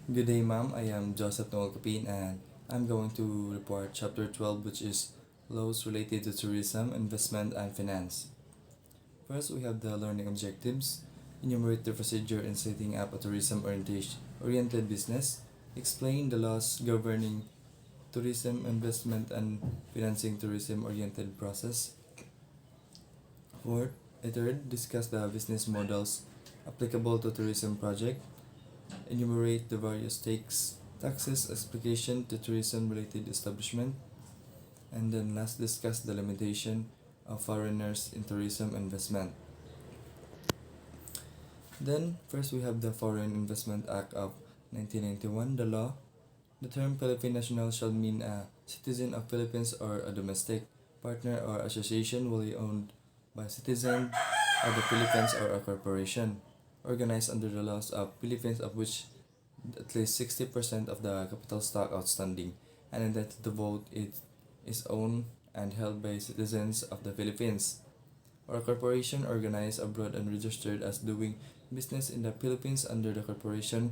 Good day, ma'am. I am Joseph Noel Capin, and I'm going to report Chapter 12, which is laws related to tourism, investment, and finance. First, we have the learning objectives. Enumerate the procedure in setting up a tourism oriented business. Explain the laws governing tourism, investment, and financing tourism-oriented process. Fourth, third, discuss the business models applicable to tourism project. Enumerate the various taxes application to tourism related establishment, and then last discuss the limitation of foreigners in tourism investment. Then first we have the Foreign Investment Act of 1991, the law. The term Philippine national shall mean a citizen of Philippines or a domestic partner or association wholly owned by a citizen of the Philippines or a corporation organized under the laws of Philippines of which at least 60% of the capital stock outstanding and entitled to vote is owned and held by citizens of the Philippines, or a corporation organized abroad and registered as doing business in the Philippines under the corporation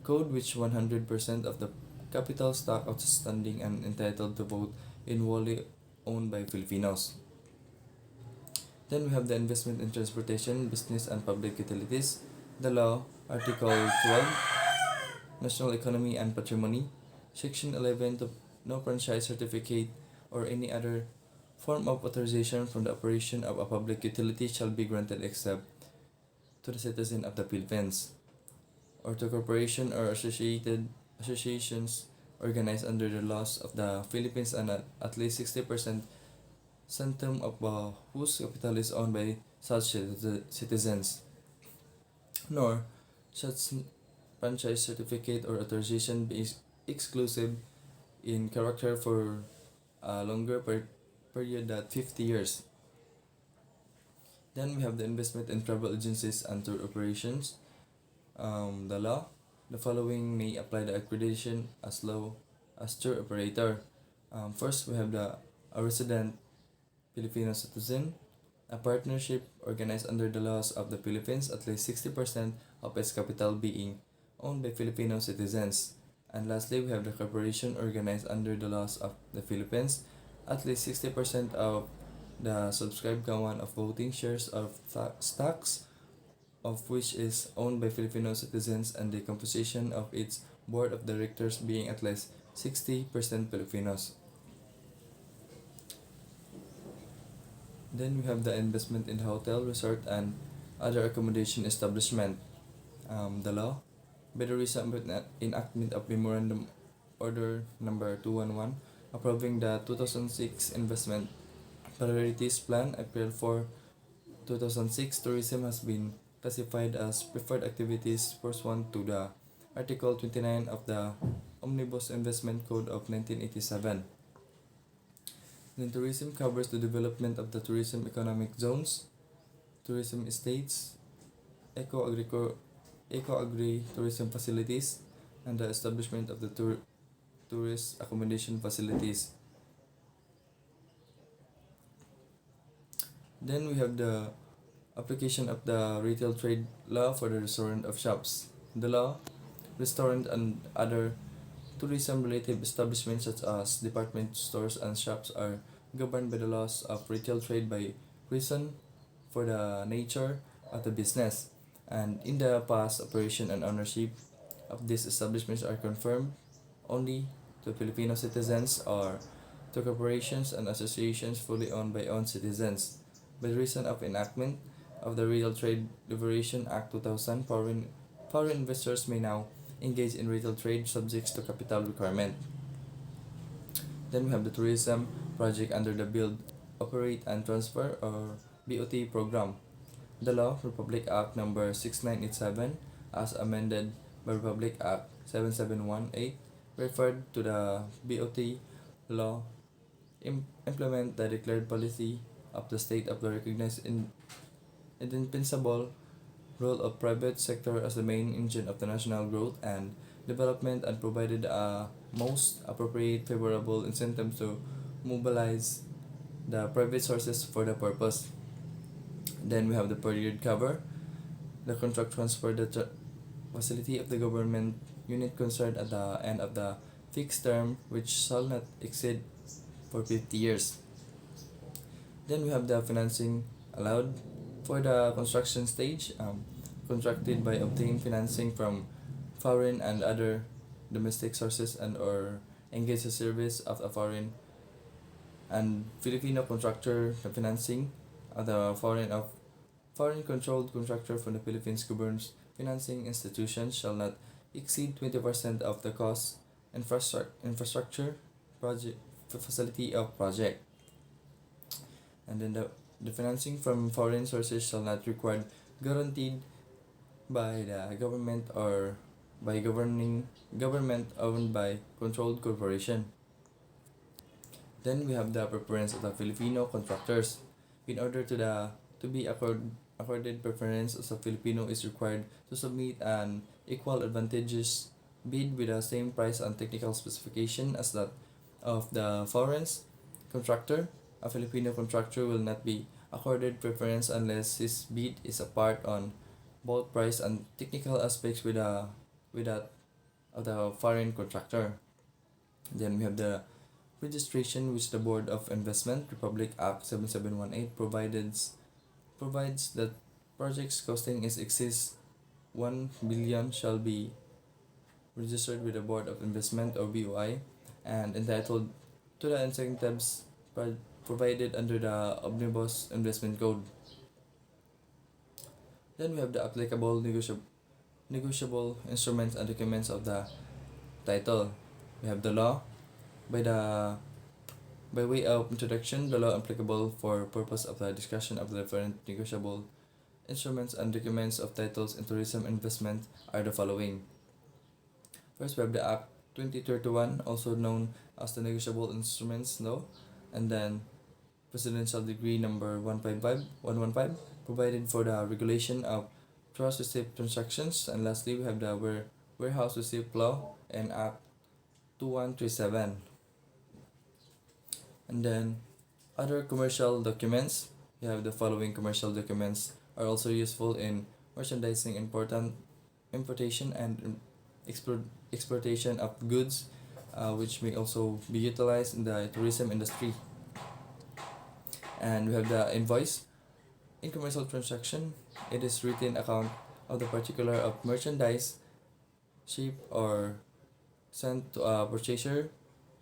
code which 100% of the capital stock outstanding and entitled to vote in wholly owned by Filipinos. Then we have the investment in transportation, business, and public utilities. The law, Article 12, National Economy and Patrimony, Section 11, to no franchise certificate or any other form of authorization from the operation of a public utility shall be granted except to the citizen of the Philippines, or to corporation or associated associations organized under the laws of the Philippines and at least 60% centum of whose capital is owned by such citizens, nor such franchise certificate or authorization be exclusive in character for a longer period than 50 years. Then we have the investment in travel agencies and tour operations. The law, the following may apply the accreditation as law as tour operator. First, we have a resident Filipino citizen, a partnership organized under the laws of the Philippines, at least 60% of its capital being owned by Filipino citizens. And lastly, we have the corporation organized under the laws of the Philippines, at least 60% of the subscribed count of voting shares of stocks of which is owned by Filipino citizens, and the composition of its board of directors being at least 60% Filipinos. Then we have the investment in hotel, resort, and other accommodation establishment. The law, by the recent enactment of Memorandum Order Number 211, approving the 2006 Investment Priorities Plan, April 4, 2006, tourism has been classified as preferred activities pursuant to the Article 29 of the Omnibus Investment Code of 1987. Then tourism covers the development of the tourism economic zones, tourism estates, eco-agri-tourism facilities, and the establishment of the tourist accommodation facilities. Then we have the application of the retail trade law for the restaurant of shops. The law, restaurant, and other tourism-related establishments such as department stores and shops are governed by the laws of retail trade by reason for the nature of the business, and in the past, operation and ownership of these establishments are confirmed only to Filipino citizens or to corporations and associations fully owned by own citizens. By reason of enactment of the Retail Trade Liberation Act 2000, foreign investors may now engage in retail trade subject to capital requirement. Then we have the tourism project under the Build, Operate, and Transfer or BOT program. The law, Republic Act Number 6987, as amended by Republic Act 7718, referred to the BOT law, implement the declared policy of the state of the recognized indispensable role of private sector as the main engine of the national growth and development, and provided a most appropriate favorable incentives to mobilize the private sources for the purpose. Then we have the period cover, the contract transfer, facility of the government unit concerned at the end of the fixed term, which shall not exceed for 50 years. Then we have the financing allowed for the construction stage, contracted by obtaining financing from foreign and other domestic sources and or engage the service of a foreign and Filipino contractor. The financing of the foreign controlled contractor from the Philippines governs financing institutions shall not exceed 20% of the cost infrastructure project facility of project. And then the financing from foreign sources shall not require guaranteed by the government or by governing government owned by controlled corporation. Then we have the preference of the Filipino contractors. In order to be accorded preference as a Filipino is required to submit an equal advantageous bid with the same price and technical specification as that of the foreign contractor. A Filipino contractor will not be accorded preference unless his bid is apart on both price and technical aspects with that of the foreign contractor. Then we have the registration, which the Board of Investment Republic Act 7718 provides that projects costing is exceeds 1 billion shall be registered with the Board of Investment or BOI and entitled to the incentives provided under the Omnibus Investment Code. Then we have the applicable negotiable instruments and documents of the title. We have the law. By way of introduction, the law applicable for purpose of the discussion of the different negotiable instruments and documents of titles in tourism investment are the following. First, we have the Act 2031, also known as the Negotiable Instruments Law, and then Presidential Decree number 115, provided for the regulation of trust receipt transactions, and lastly, we have the Warehouse Receipt Law and Act 2137. And then other commercial documents, we have the following commercial documents are also useful in merchandising importation and exportation of goods, which may also be utilized in the tourism industry. And we have the invoice. In commercial transaction, it is written account of the particular of merchandise shipped or sent to a purchaser,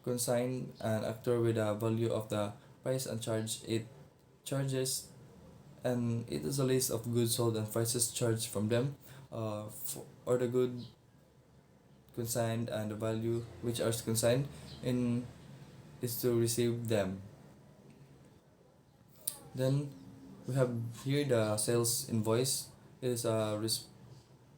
consign an actor with a value of the price and charges, and it is a list of goods sold and prices charged from them, or the good consigned and the value which are consigned in is to receive them. Then we have here the sales invoice. It is a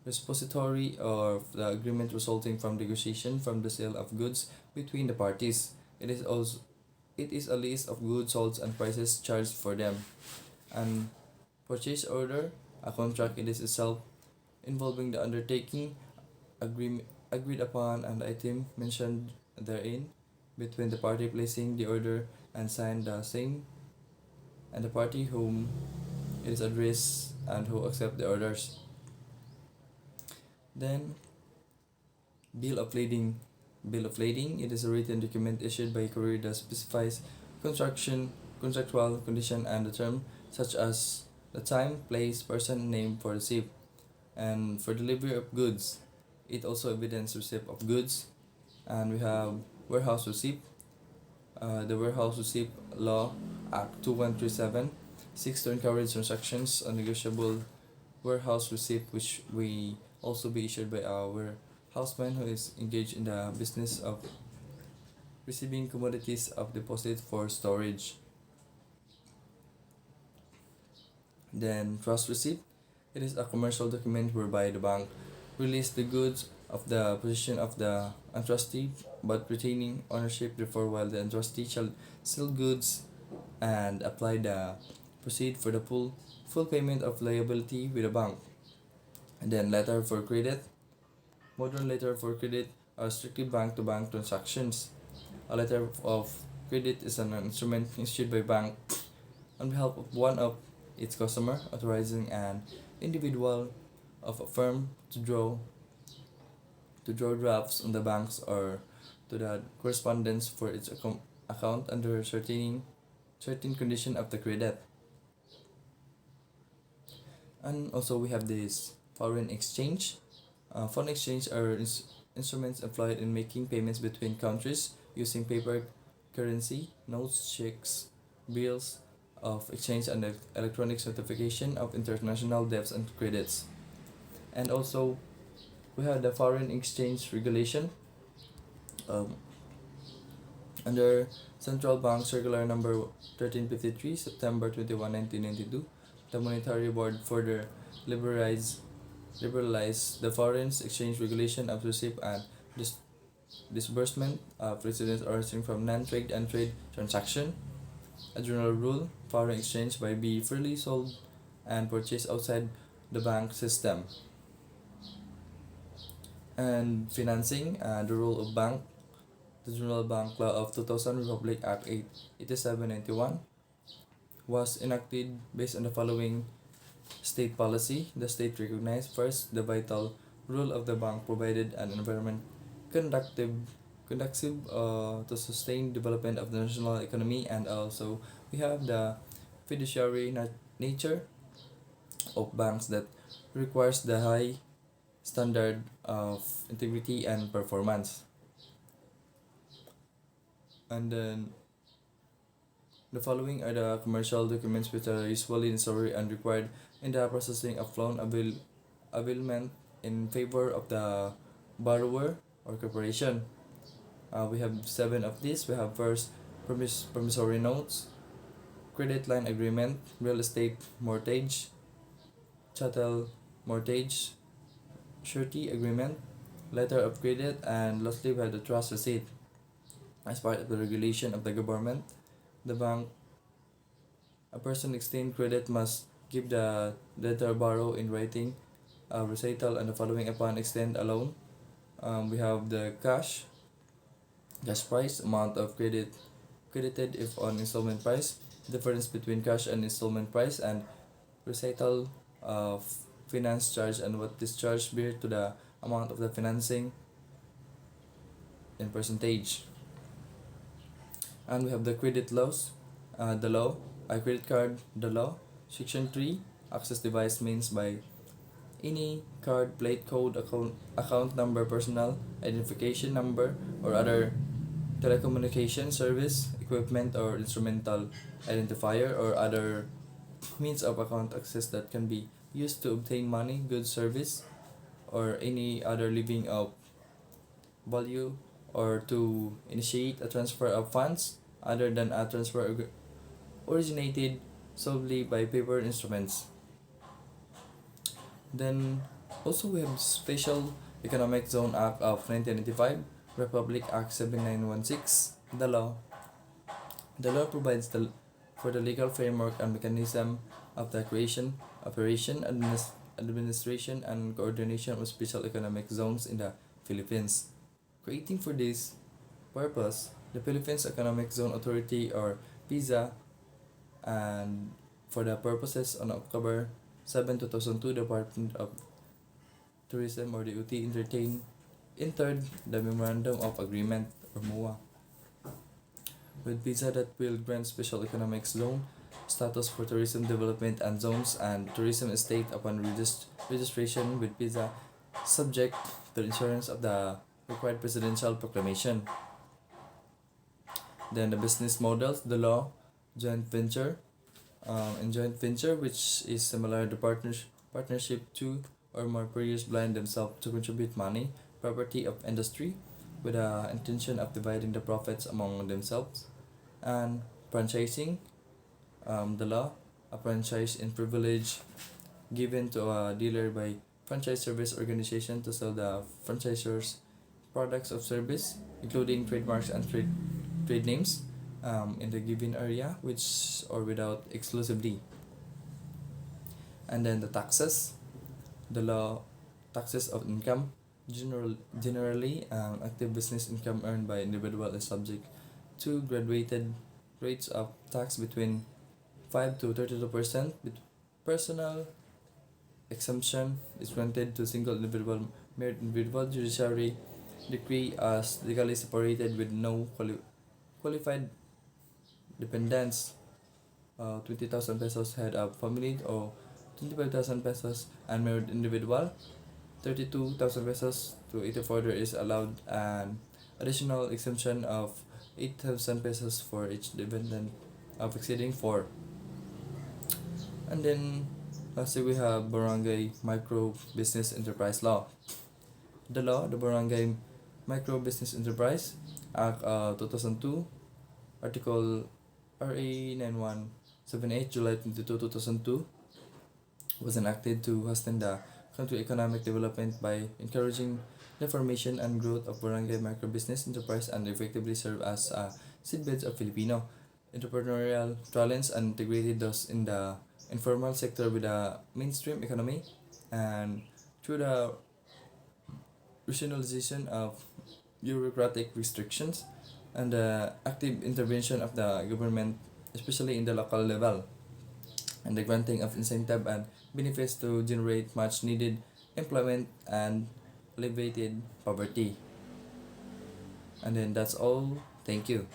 repository of the agreement resulting from negotiation from the sale of goods between the parties. It is a list of goods sold and prices charged for them. And purchase order, a contract, it is itself involving the undertaking agreed upon and the item mentioned therein between the party placing the order and signed the same and the party whom it is addressed and who accept the orders. Then bill of lading. Bill of lading, it is a written document issued by courier that specifies contractual condition and the term such as the time, place, person, name for receipt. And for delivery of goods, it also evidence receipt of goods. And we have warehouse receipt. The Warehouse Receipt Law Act 2137 seeks to encourage transactions on negotiable warehouse receipt, which will also be issued by our houseman who is engaged in the business of receiving commodities of deposit for storage. Then trust receipt. It is a commercial document whereby the bank release the goods of the possession of the entrustee but retaining ownership therefore while the entrustee shall sell goods and apply the proceed for the full payment of liability with the bank. And then letter for credit. Modern letter for credit are strictly bank to bank transactions. A letter of credit is an instrument issued by bank on behalf of one of its customer authorizing an individual of a firm to draw to draw drafts on the banks or to the correspondence for its account under certain condition of the credit. And also we have this foreign exchange. Foreign exchange are instruments employed in making payments between countries using paper currency, notes, checks, bills of exchange, and electronic certification of international debts and credits. And also we have the foreign exchange regulation. Um, Under Central Bank Circular Number 1353, September 21, 1992, the Monetary Board further liberalized the foreign exchange regulation of receipt and dis- disbursement of residents arising from non-trade and trade transaction. A general rule: foreign exchange by be freely sold and purchased outside the bank system. And financing, the role of bank. The General Bank Law of 2000 Republic Act 8791 was enacted based on the following state policy. The state recognized first the vital role of the bank, provided an environment conductive to sustain development of the national economy, and also we have the fiduciary nature of banks that requires the high standard of integrity and performance. And then the following are the commercial documents which are usually necessary and required in the processing of loan availment in favor of the borrower or corporation. We have seven of these. We have first promissory notes, credit line agreement, real estate mortgage, chattel mortgage, surety agreement, letter of credit, and lastly we have the trust receipt. As part of the regulation of the government, the bank, a person extend credit must give the debtor borrow in writing a recital and the following upon extend a loan. We have the cash price, amount of credited if on installment price, difference between cash and installment price, and recital of finance charge and what this charge bear to the amount of the financing in percentage. And we have the credit laws, the law, a credit card, the law. Section 3, access device means by any card, plate code, account number, personal identification number, or other telecommunication service, equipment, or instrumental identifier, or other means of account access that can be used to obtain money, goods, service, or any other living of value, or to initiate a transfer of funds other than a transfer originated solely by paper instruments. Then also we have Special Economic Zone Act of 1995, Republic Act 7916, the law. The law provides for the legal framework and mechanism of the creation, operation, administration, and coordination of special economic zones in the Philippines. Creating for this purpose, the Philippines Economic Zone Authority or PIZA, and for the purposes on October 7, 2002, Department of Tourism or DOT entered the Memorandum of Agreement or MOA with PIZA that will grant special economic zone status for tourism development and zones and tourism estate upon registration with PIZA, subject to insurance of the required presidential proclamation. Then the business models, the law, joint venture, and joint venture, which is similar to partnership, two or more players blind themselves to contribute money, property of industry, with the intention of dividing the profits among themselves. And franchising, the law, a franchise in privilege given to a dealer by franchise service organization to sell the franchisors products of service, including trademarks and trade names, in the given area, which or without exclusivity. And then the taxes, the law, taxes of income. Generally, active business income earned by individual is subject to graduated rates of tax between 5 to 32%. Personal exemption is granted to single individual Mere individual judiciary decree as legally separated with no qualified dependents. 20,000 pesos head of family or 25,000 pesos unmarried individual. 32,000 pesos to 84 there is allowed an additional exemption of 8,000 pesos for each dependent of exceeding 4. And then lastly we have Barangay Micro Business Enterprise Law. The Barangay Micro Business Enterprise Act 2002, Article RA 9178, July 22, 2002, was enacted to hasten the country economic development by encouraging the formation and growth of barangay microbusiness enterprise and effectively serve as seedbeds of Filipino entrepreneurial talents and integrated those in the informal sector with the mainstream economy and through the rationalization of bureaucratic restrictions and the active intervention of the government, especially in the local level, and the granting of incentive and benefits to generate much needed employment and alleviated poverty. And then that's all. Thank you.